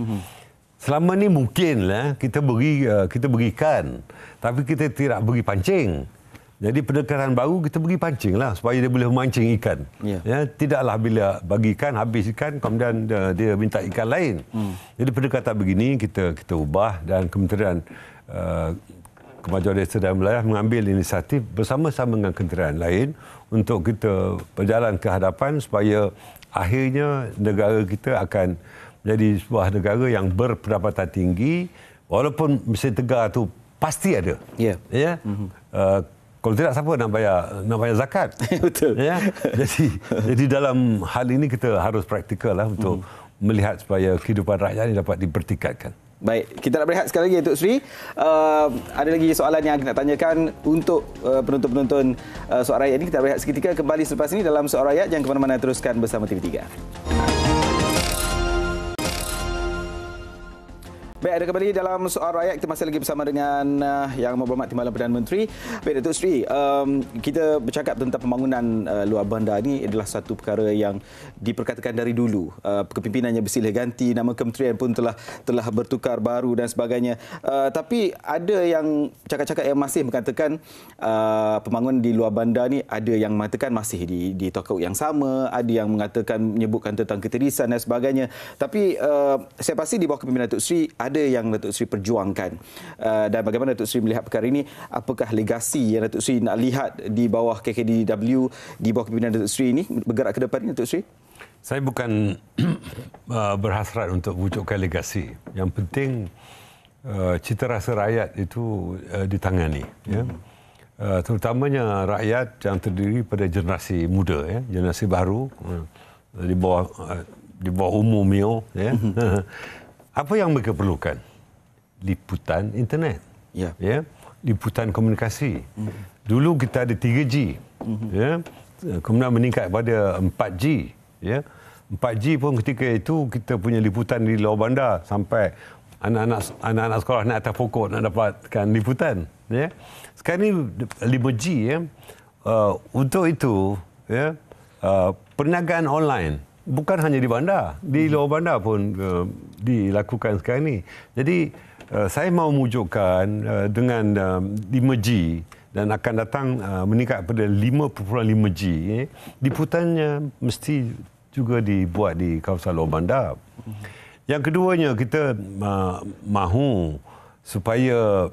Selama ni mungkinlah kita berikan, tapi kita tidak beri pancing. Jadi pendekatan baru kita beri pancing lah supaya dia boleh memancing ikan. Ya, tidaklah bila bagi ikan habis ikan kemudian dia minta ikan lain. Jadi pendekatan begini kita ubah, dan Kementerian Kemajuan Desa dan Wilayah mengambil inisiatif bersama-sama dengan kementerian lain untuk kita berjalan ke hadapan supaya akhirnya negara kita akan menjadi sebuah negara yang berpendapatan tinggi, walaupun mesin tegar tu pasti ada. Ya. Kalau tidak, siapa nak bayar zakat? Betul. Ya. Jadi dalam hal ini kita harus praktikal lah untuk melihat supaya kehidupan rakyat ini dapat dipertingkatkan. Baik, kita nak berehat sekali lagi Datuk Seri. Ada lagi soalan yang nak tanyakan untuk penonton-penonton Suara Rakyat ini. Kita berehat seketika, kembali selepas ini dalam Suara Rakyat. Jangan ke mana-mana, teruskan bersama TV3. Baik, ada kembali dalam Soal Rakyat. Kita masih lagi bersama dengan Yang Berhormat Timbalan Perdana Menteri. Baik, Datuk Seri, kita bercakap tentang pembangunan luar bandar ini adalah satu perkara yang diperkatakan dari dulu. Kepimpinannya bersilih ganti, nama kementerian pun telah bertukar baru dan sebagainya. Tapi ada yang cakap-cakap yang masih mengatakan pembangunan di luar bandar ni, ada yang mengatakan masih di tokau yang sama, ada yang mengatakan menyebutkan tentang ketirisan dan sebagainya. Tapi saya pasti di bawah kepimpinan Datuk Seri ada yang Datuk Seri perjuangkan. Dan bagaimana Datuk Seri melihat perkara ini? Apakah legasi yang Datuk Seri nak lihat di bawah KKDW, di bawah kepimpinan Datuk Seri ini bergerak ke depan ini, Datuk Seri? Saya bukan berhasrat untuk wujudkan legasi. Yang penting cita rasa rakyat itu ditangani. Ya. Terutamanya rakyat yang terdiri pada generasi muda, ya, generasi baru, di bawah umur Mio. Ya. Apa yang mereka perlukan? Liputan internet, ya, liputan komunikasi. Dulu kita ada 3G, ya, kemudian meningkat pada 4G. Ya. 4G pun ketika itu kita punya liputan di luar bandar sampai anak-anak sekolah naik atas pokok nak dapatkan liputan. Ya. Sekarang ni 5G. Ya. Untuk itu, ya, perniagaan online bukan hanya di bandar, di luar bandar pun dilakukan sekarang ini. Jadi saya mahu mewujudkan dengan 5G dan akan datang meningkat pada 5.5G, liputannya mesti juga dibuat di kawasan luar bandar. Yang keduanya, kita mahu supaya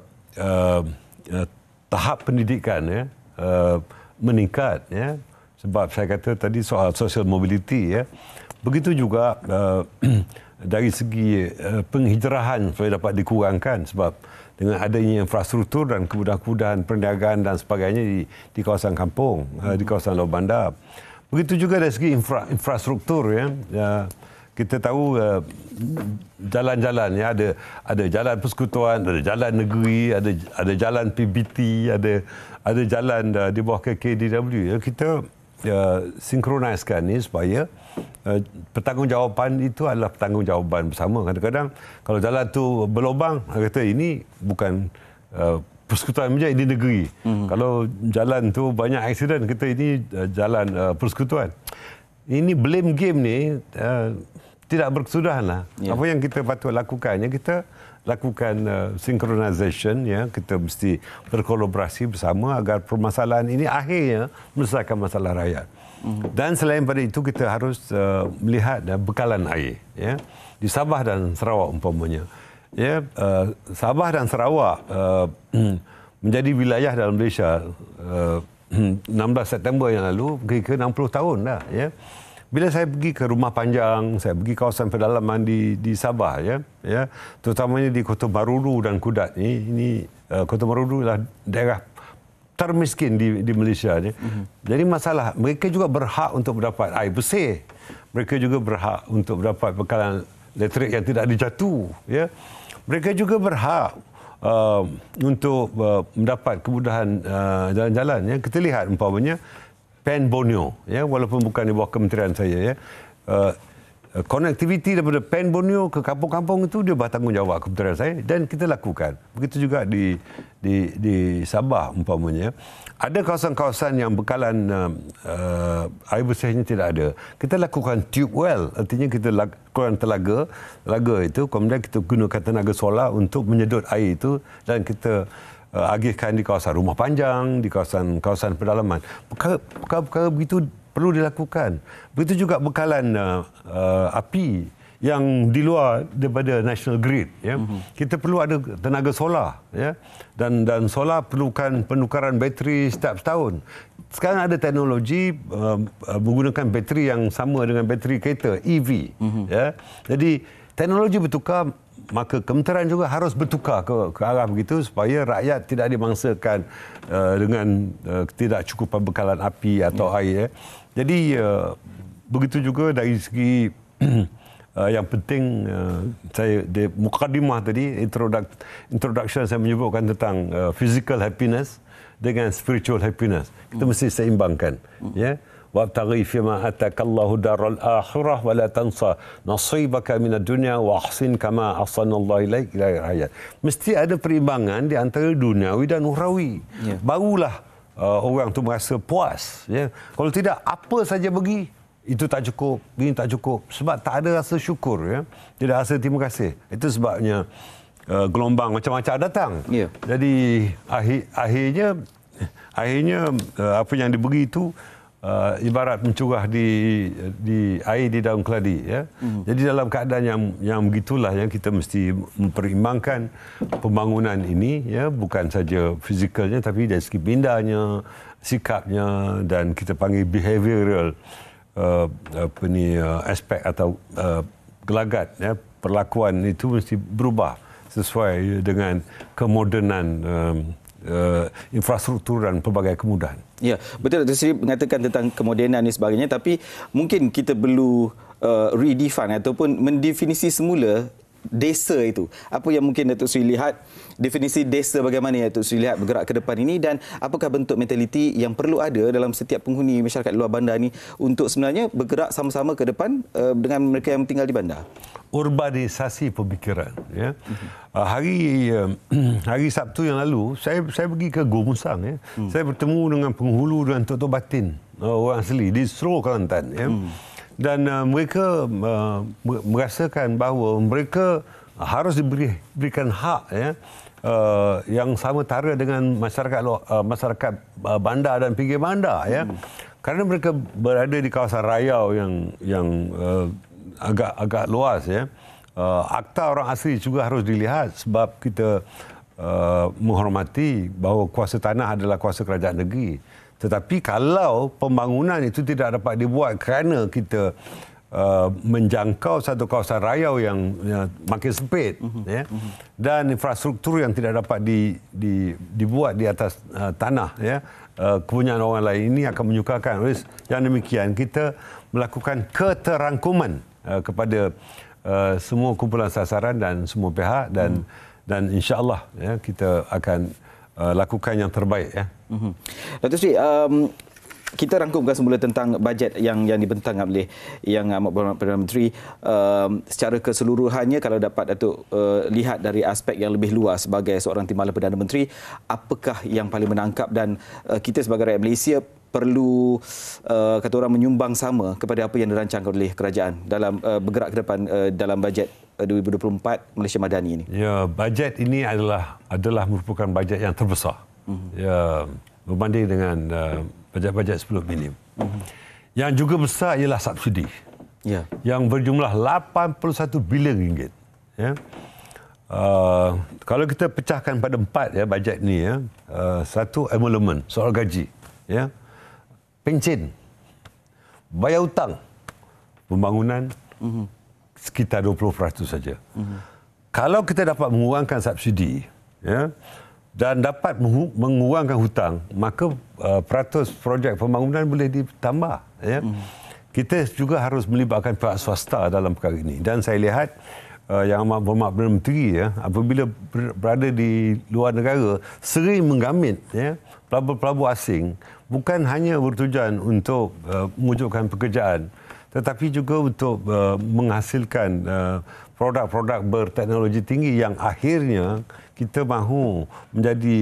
tahap pendidikan meningkat, ya. Sebab saya kata tadi soal social mobility, ya. Begitu juga dari segi penghijrahan supaya dapat dikurangkan, sebab dengan adanya infrastruktur dan kemudahan-kemudahan perniagaan dan sebagainya di kawasan kampung, di kawasan luar bandar. Begitu juga dari segi infrastruktur, ya. Kita tahu jalan-jalan, ya, ada jalan persekutuan, ada jalan negeri, ada jalan PBT, ada jalan di bawah KKDW. Ya. Kita sinkroniskan ni supaya pertanggungjawaban itu adalah pertanggungjawaban bersama. Kadang-kadang kalau jalan tu berlubang, kata ini bukan persekutuan menjadi di negeri. Kalau jalan tu banyak aksiden, kita ini jalan persekutuan. Ini blame game ni tidak berkesudahan lah. Apa yang kita patut lakukan, kita lakukan synchronization, kita mesti berkolaborasi bersama agar permasalahan ini akhirnya menyelesaikan masalah rakyat. Dan selain pada itu, kita harus melihat bekalan air, di Sabah dan Sarawak umpamanya. Sabah dan Sarawak menjadi wilayah dalam Malaysia 16 September yang lalu, kira-kira 60 tahun dah. Bila saya pergi ke Rumah Panjang, saya pergi kawasan pedalaman di Sabah, terutamanya di Kota Marudu dan Kudat. Ini Kota Marudu adalah daerah termiskin di Malaysia. Jadi masalah, mereka juga berhak untuk mendapat air bersih. Mereka juga berhak untuk mendapat bekalan elektrik yang tidak dijatuh. Mereka juga berhak untuk mendapat kemudahan jalan-jalan. Kita lihat umpamanya Pen Borneo, walaupun bukan di bawah kementerian saya, konektiviti daripada Pen Borneo ke kampung-kampung itu dia bertanggungjawab kementerian saya, dan kita lakukan. Begitu juga di Sabah umpamanya. Ada kawasan-kawasan yang bekalan air bersihnya tidak ada. Kita lakukan tube well, artinya kita lakukan telaga itu, kemudian kita gunakan tenaga solar untuk menyedut air itu, dan kita agihkan di kawasan Rumah Panjang, di kawasan pedalaman. Perkara-perkara begitu perlu dilakukan. Begitu juga bekalan api yang di luar daripada national grid. Kita perlu ada tenaga solar. Dan solar perlukan penukaran bateri setiap setahun. Sekarang ada teknologi menggunakan bateri yang sama dengan bateri kereta, EV. Jadi teknologi bertukar, maka kementerian juga harus bertukar ke arah begitu supaya rakyat tidak dimangsakan dengan tidak cukupan bekalan api atau air. Jadi begitu juga dari segi yang penting, saya di mukadimah tadi, introduction saya menyebutkan tentang physical happiness dengan spiritual happiness. Kita mesti seimbangkan. Wabtaghi fima atakallahu daral akhirah wa la tansa nasibaka minad dunya wa ahsin kama ahsanallahu ilaik ila hayat. Mesti ada perimbangan di antara duniawi dan ukhrawi. Barulah orang tu merasa puas. Kalau tidak, apa saja bagi, itu tak cukup, ini tak cukup. Sebab tak ada rasa syukur. Tidak rasa terima kasih. Itu sebabnya gelombang macam-macam datang. Jadi akhirnya apa yang diberi itu ibarat mencurah di air di daun keladi. Jadi dalam keadaan yang begitulah kita mesti memperimbangkan pembangunan ini, bukan saja fizikalnya tapi dari segi mindanya, sikapnya, dan kita panggil behavioral aspek atau gelagat, perlakuan itu mesti berubah sesuai dengan kemodenan infrastruktur dan pelbagai kemudahan. Ya, betul Dr. Sri mengatakan tentang kemodenan dan sebagainya, tapi mungkin kita perlu redefine ataupun mendefinisi semula desa itu. Apa yang mungkin Datuk Sri lihat, definisi desa bagaimana yang Datuk Sri lihat bergerak ke depan ini, dan apakah bentuk mentaliti yang perlu ada dalam setiap penghuni masyarakat luar bandar ini untuk sebenarnya bergerak sama-sama ke depan dengan mereka yang tinggal di bandar? Urbanisasi pemikiran. Hari Sabtu yang lalu saya pergi ke Gua Musang. Saya bertemu dengan penghulu dan Tok Batin, orang asli di seluruh Kelantan. Dan mereka merasakan bahawa mereka harus diberikan hak yang sama tara dengan masyarakat bandar dan pinggir bandar. Kerana mereka berada di kawasan rayau yang agak luas. Akta orang asli juga harus dilihat, sebab kita menghormati bahawa kuasa tanah adalah kuasa kerajaan negeri. Tetapi kalau pembangunan itu tidak dapat dibuat kerana kita menjangkau satu kawasan rayau yang makin sempit, dan infrastruktur yang tidak dapat dibuat di atas tanah, kepunyaan orang lain, ini akan menyukarkan. Oleh yang demikian, kita melakukan keterangkuman kepada semua kumpulan sasaran dan semua pihak, dan insya-Allah kita akan lakukan yang terbaik. Datuk Sri, kita rangkumkan semula tentang bajet yang dibentang oleh Yang Amat Berhormat Perdana Menteri. Secara keseluruhannya, kalau dapat Datuk lihat dari aspek yang lebih luas sebagai seorang timbalan Perdana Menteri, apakah yang paling menangkap, dan kita sebagai rakyat Malaysia perlu kata orang menyumbang sama kepada apa yang dirancangkan oleh kerajaan dalam bergerak ke depan dalam bajet 2024 Malaysia Madani ini? Ya, bajet ini adalah merupakan bajet yang terbesar. Ya, berbanding dengan bajet-bajet sebelum ini. Yang juga besar ialah subsidi. Ya. Yang berjumlah 81 bilion ringgit. Ya. Kalau kita pecahkan pada 4 ya bajet ni ya. Satu, emolument, soal gaji, ya. Pencen, bayar hutang, pembangunan sekitar 20% saja. Kalau kita dapat mengurangkan subsidi, ya, dan dapat mengurangkan hutang, maka peratus projek pembangunan boleh ditambah. Ya. Kita juga harus melibatkan pihak swasta dalam perkara ini. Dan saya lihat Yang Amat Berhormat Perdana Menteri ya, apabila berada di luar negara, sering menggamit ya, pelabur-pelabur asing, bukan hanya bertujuan untuk mewujudkan pekerjaan, tetapi juga untuk menghasilkan produk-produk berteknologi tinggi yang akhirnya kita mahu menjadi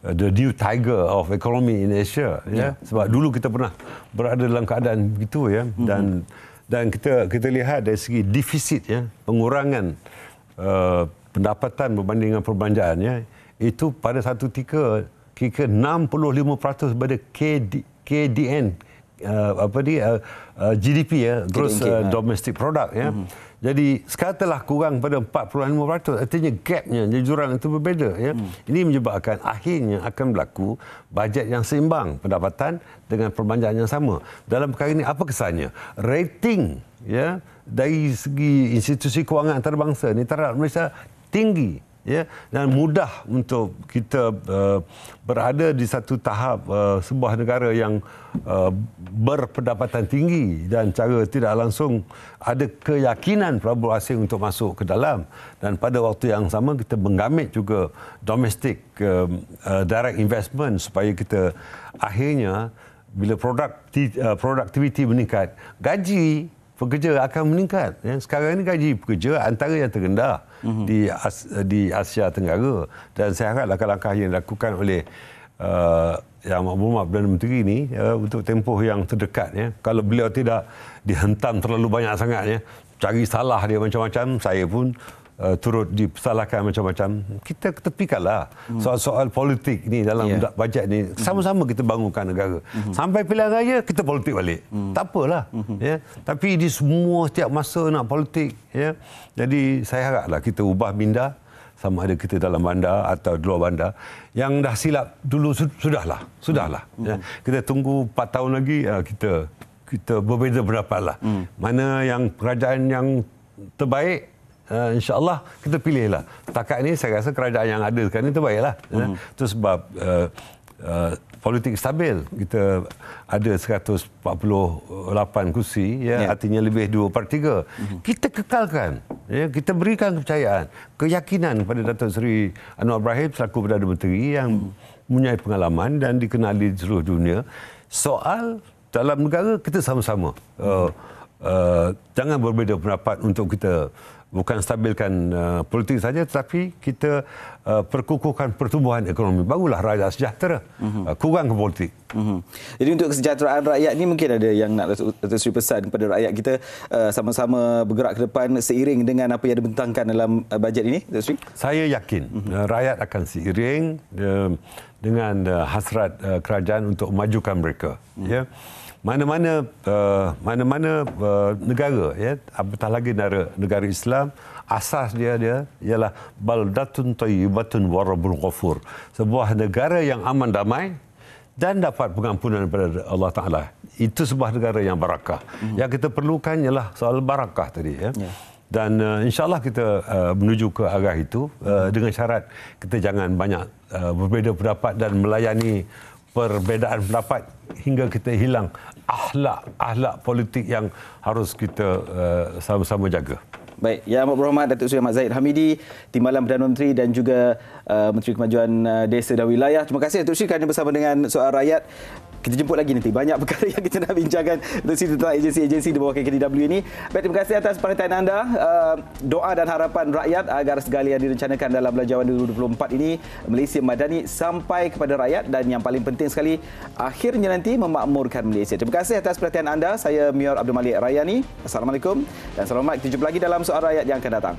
the new tiger of economy in Asia. Ya. Sebab dulu kita pernah berada dalam keadaan begitu ya, dan kita lihat dari segi defisit ya, pengurangan pendapatan berbanding dengan perbelanjaan ya, itu pada satu ketika 65% daripada KDN GDP ya, gross domestic product ya. Jadi sekarang telah kurang pada 4.5%. Artinya gapnya, jurang itu berbeza ya. Ini menyebabkan akhirnya akan berlaku bajet yang seimbang pendapatan dengan perbelanjaan yang sama. Dalam perkara ini apa kesannya? Rating ya dari segi institusi kewangan antarabangsa ni terhadap Malaysia tinggi. Ya, dan mudah untuk kita berada di satu tahap sebuah negara yang berpendapatan tinggi dan cara tidak langsung ada keyakinan pelabur asing untuk masuk ke dalam, dan pada waktu yang sama kita menggamit juga domestic direct investment supaya kita akhirnya bila produktiviti meningkat, gaji pekerja akan meningkat. Ya. Sekarang ini gaji pekerja antara yang terendah di Asia Tenggara, dan saya harap langkah-langkah yang dilakukan oleh Yang Amat Berhormat Perdana Menteri ini untuk tempoh yang terdekat ya. Kalau beliau tidak dihentam terlalu banyak sangat ya, cari salah dia macam-macam, saya pun turut disalahkan macam-macam, kita ketepikanlah soal-soal politik ni dalam bajet ni, sama-sama kita bangunkan negara. Sampai pilihan raya kita politik balik, tak apalah ya. Tapi di semua setiap masa nak politik ya. Jadi saya haraplah kita ubah minda, sama ada kita dalam bandar atau di luar bandar. Yang dah silap dulu sudahlah ya. Kita tunggu 4 tahun lagi, kita berbeza pendapatlah. Mana yang kerajaan yang terbaik, InsyaAllah kita pilihlah. Setakat ini saya rasa kerajaan yang ada sekarang ini terbaiklah. Itu sebab politik stabil. Kita ada 148 kursi, ya, artinya lebih 2/3. Kita kekalkan. Ya, kita berikan kepercayaan, keyakinan kepada Datuk Seri Anwar Ibrahim selaku Perdana Menteri yang mempunyai pengalaman dan dikenali di seluruh dunia. Soal dalam negara kita sama-sama. Jangan berbeza pendapat untuk kita bukan stabilkan politik saja, tetapi kita perkukuhkan pertumbuhan ekonomi. Barulah rakyat sejahtera. Kurang ke politik. Jadi untuk kesejahteraan rakyat ni, mungkin ada yang nak Datuk Seri pesan kepada rakyat kita sama-sama bergerak ke depan seiring dengan apa yang dibentangkan dalam bajet ini, Datuk Seri? Saya yakin rakyat akan seiring dengan hasrat kerajaan untuk memajukan mereka. Ya. Mana-mana negara ya, apatah lagi negara Islam, asas dia ialah baldatun thayyibatun wa rabbun ghafur. Sebuah negara yang aman damai dan dapat pengampunan daripada Allah Taala. Itu sebuah negara yang barakah. Yang kita perlukan ialah soal barakah tadi ya. Dan insya-Allah kita menuju ke arah itu dengan syarat kita jangan banyak berbeza pendapat dan melayani perbezaan pendapat hingga kita hilang akhlak politik yang harus kita sama-sama jaga. Baik, Yang Amat Berhormat Datuk Seri Ahmad Zahid Hamidi, Timbalan Perdana Menteri dan juga Menteri Kemajuan Desa dan Wilayah. Terima kasih Datuk Seri kerana bersama dengan Soal Rakyat. kita jemput lagi nanti. Banyak perkara yang kita nak bincangkan tentang agensi-agensi di bawah KKDW ini. Baik, terima kasih atas perhatian anda. Doa dan harapan rakyat agar segala yang direncanakan dalam Belanjawan 2024 ini Malaysia Madani sampai kepada rakyat, dan yang paling penting sekali akhirnya nanti memakmurkan Malaysia. Terima kasih atas perhatian anda. Saya Mior Abdul Malik Rayani. Assalamualaikum dan selamat. Kita jumpa lagi dalam Soal Rakyat yang akan datang.